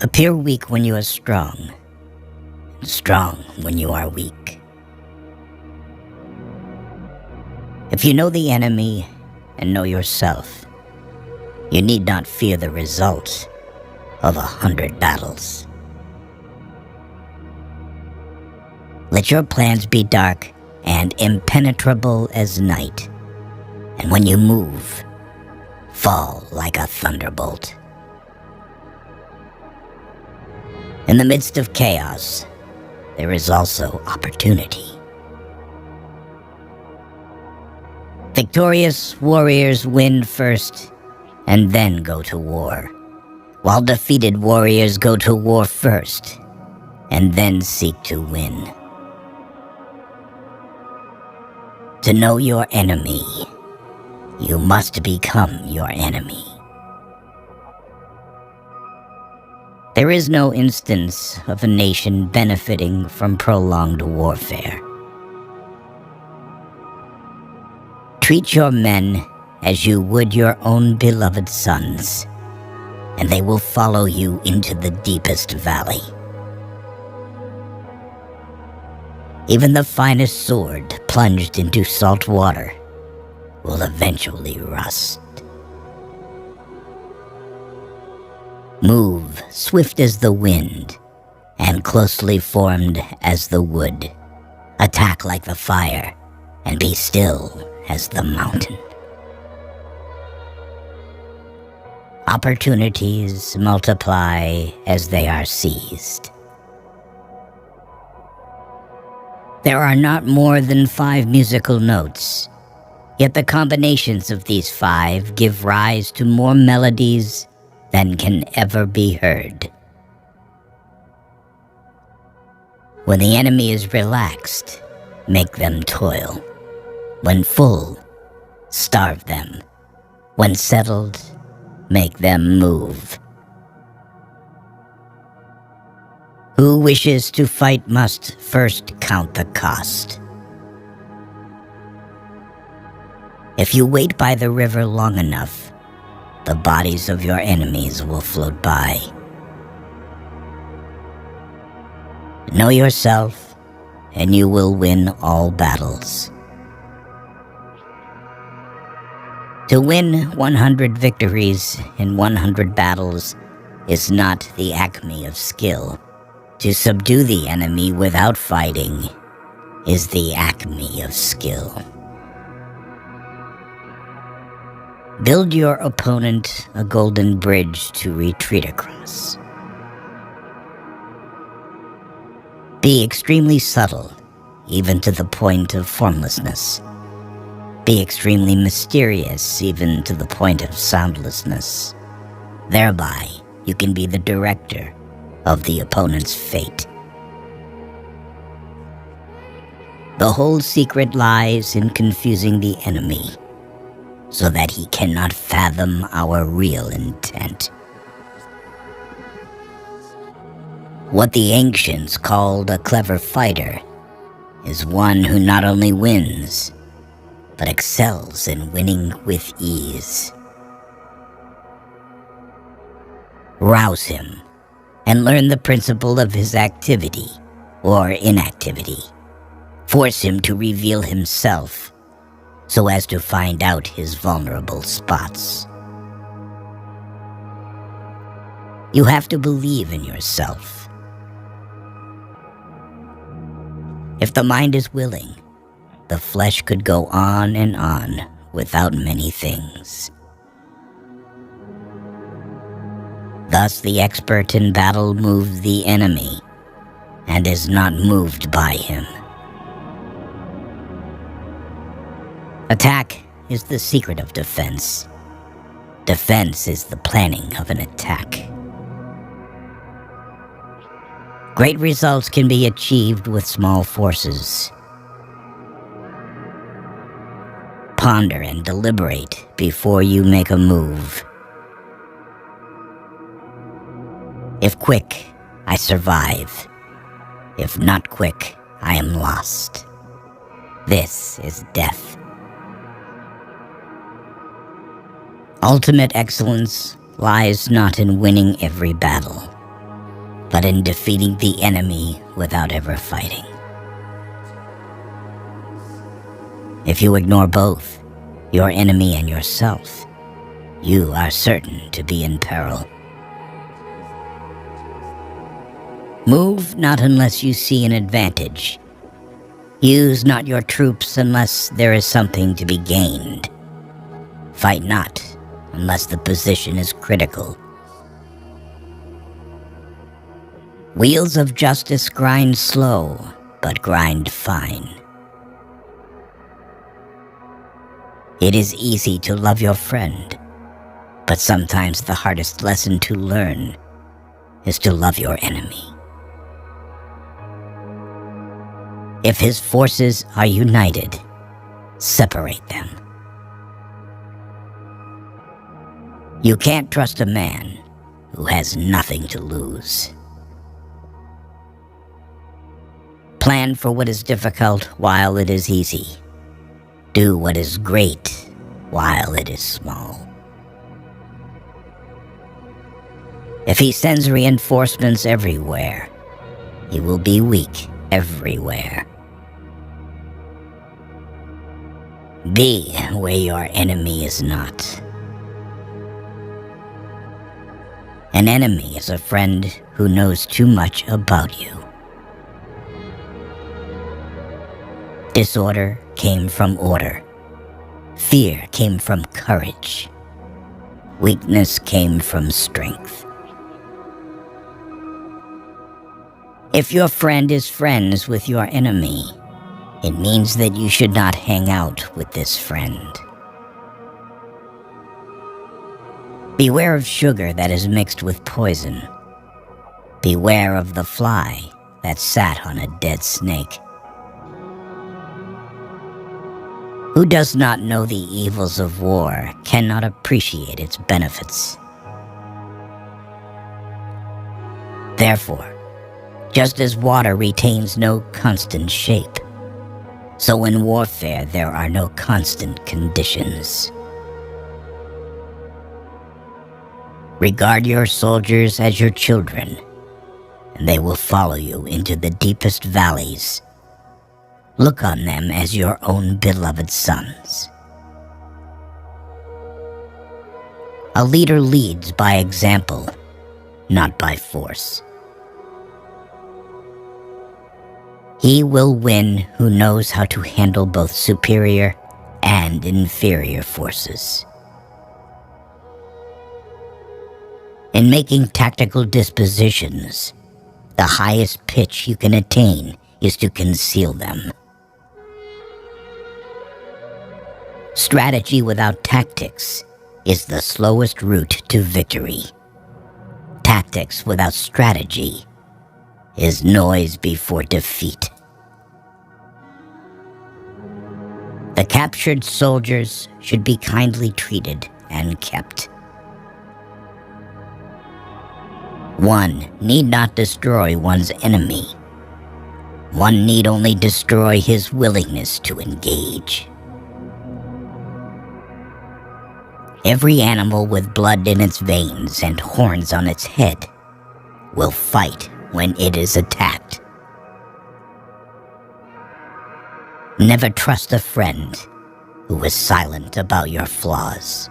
Appear weak when you are strong, and strong when you are weak. If you know the enemy and know yourself, you need not fear the result of 100 battles. Let your plans be dark and impenetrable as night, and when you move, fall like a thunderbolt. In the midst of chaos, there is also opportunity. Victorious warriors win first and then go to war, while defeated warriors go to war first and then seek to win. To know your enemy, you must become your enemy. There is no instance of a nation benefiting from prolonged warfare. Treat your men as you would your own beloved sons, and they will follow you into the deepest valley. Even the finest sword plunged into salt water will eventually rust. Move swift as the wind and closely formed as the wood. Attack like the fire and be still as the mountain. Opportunities multiply as they are seized. There are not more than 5 musical notes, yet the combinations of these 5 give rise to more melodies than can ever be heard. When the enemy is relaxed, make them toil. When full, starve them. When settled, make them move. Who wishes to fight must first count the cost. If you wait by the river long enough, the bodies of your enemies will float by. Know yourself, and you will win all battles. To win 100 victories in 100 battles is not the acme of skill. To subdue the enemy without fighting is the acme of skill. Build your opponent a golden bridge to retreat across. Be extremely subtle, even to the point of formlessness. Be extremely mysterious, even to the point of soundlessness. Thereby, you can be the director of the opponent's fate. The whole secret lies in confusing the enemy, so that he cannot fathom our real intent. What the ancients called a clever fighter is one who not only wins, but excels in winning with ease. Rouse him and learn the principle of his activity or inactivity. Force him to reveal himself so as to find out his vulnerable spots. You have to believe in yourself. If the mind is willing, the flesh could go on and on without many things. Thus the expert in battle moves the enemy and is not moved by him. Attack is the secret of defense. Defense is the planning of an attack. Great results can be achieved with small forces. Ponder and deliberate before you make a move. If quick, I survive. If not quick, I am lost. This is death. Ultimate excellence lies not in winning every battle, but in defeating the enemy without ever fighting. If you ignore both, your enemy and yourself, you are certain to be in peril. Move not unless you see an advantage. Use not your troops unless there is something to be gained. Fight not unless the position is critical. Wheels of justice grind slow, but grind fine. It is easy to love your friend, but sometimes the hardest lesson to learn is to love your enemy. If his forces are united, separate them. You can't trust a man who has nothing to lose. Plan for what is difficult while it is easy. Do what is great while it is small. If he sends reinforcements everywhere, he will be weak everywhere. Be where your enemy is not. An enemy is a friend who knows too much about you. Disorder came from order. Fear came from courage. Weakness came from strength. If your friend is friends with your enemy, it means that you should not hang out with this friend. Beware of sugar that is mixed with poison. Beware of the fly that sat on a dead snake. Who does not know the evils of war cannot appreciate its benefits. Therefore, just as water retains no constant shape, so in warfare there are no constant conditions. Regard your soldiers as your children, and they will follow you into the deepest valleys. Look on them as your own beloved sons. A leader leads by example, not by force. He will win who knows how to handle both superior and inferior forces. In making tactical dispositions, the highest pitch you can attain is to conceal them. Strategy without tactics is the slowest route to victory. Tactics without strategy is noise before defeat. The captured soldiers should be kindly treated and kept. One need not destroy one's enemy. One need only destroy his willingness to engage. Every animal with blood in its veins and horns on its head will fight when it is attacked. Never trust a friend who is silent about your flaws.